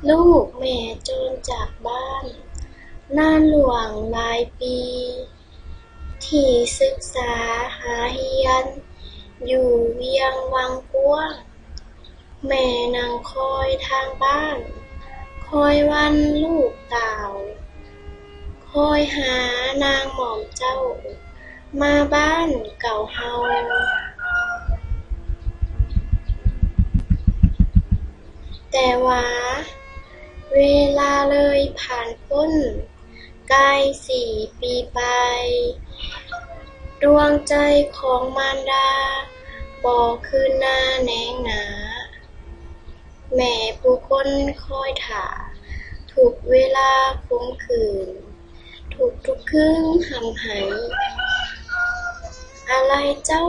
ลูกแม่จนจากบ้านนานหลวงหลายปีที่ศึกษาหาเรียนอยู่เวียงวังก้วงแม่นั่งคอยทางบ้านคอยวันลูกเต่าคอยหานางหม่อมเจ้ามาบ้านเก่าเฮาแต่ว่าเวลาเลยผ่านพ้นใกล้4 ปีไปดวงใจของมารดาบ่คืนหน้าแนงหนาแม่ผู้คนคอยท่าทุกเวลาคมคืนทุกคืนหำไหอะไรเจ้า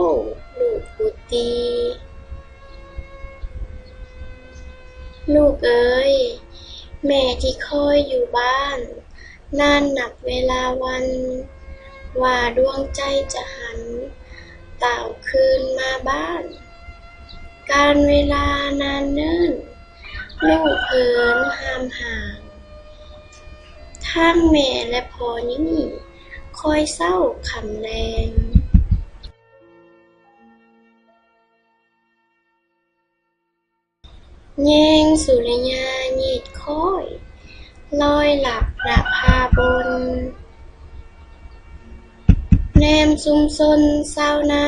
ลูกบุตรีลูกเอ๋ยแม่ที่คอยอยู่บ้านนานนับเวลาวันว่าดวงใจจะหันเต่าคืนมาบ้านการเวลานานเนิ่นลูกเหินห้ามห่างทั้งแม่และพ่อนี่คอยเศร้าคำแรงแยงสุริยาหยีดค้อยลอยหลับระพาบนแนมซุมซนเศร้านา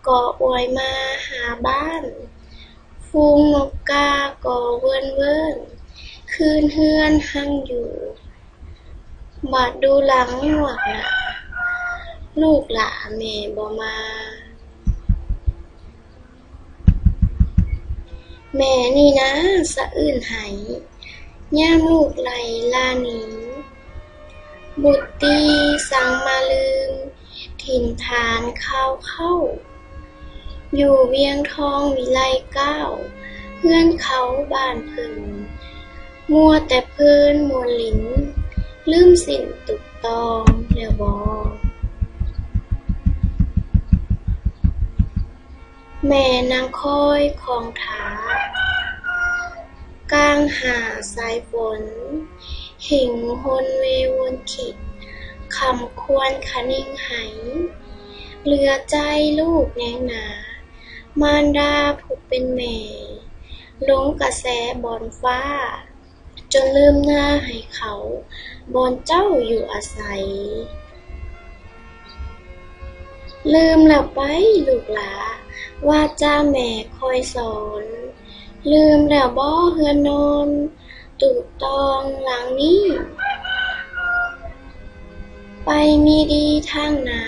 ก่ออวยมาหาบ้านฟูงนกกาก่อเวินเวินคืนเฮือนหั่งอยู่บาดดูหลังหวกหนาลูกหลาแม่บ่มาแม่นี่นะสะอื้นไหย่ามลูกไหลลาหนีบุตรีสั่งมาลืมถิ่นฐานเข้าอยู่เวียงทองวิไลเก้าเพื่อนเขาบ้านเพิ่นมัวแต่เพิ่นมวนลิ้นลืมสิ้นตุกตองแล้วบ่แม่นางคอยของถากลางหาสายฝนหิ่งหนเววนขิดคำควรคะนิ่งไหเหลือใจลูกแนงหนามารดาผู้เป็นแม่หลงกระแสบอนฟ้าจนลืมหน้าให้เขาบอนเจ้าอยู่อาศัยลืมแล้วไปลูกหลาว่าจ้าแม่คอยสอนลืมแล้วบ่เฮือนนอนตุตองหลังนี้ไปมีดีทางหนา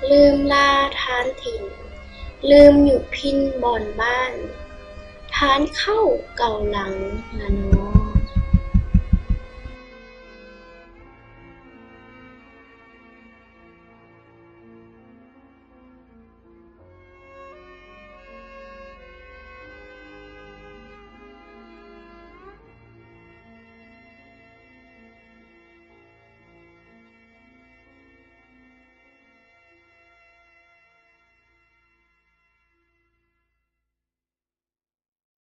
ลืมลาทานถิ่นลืมอยู่พินบ่อนบ้านทานเข้าเก่าหลังละเนาะ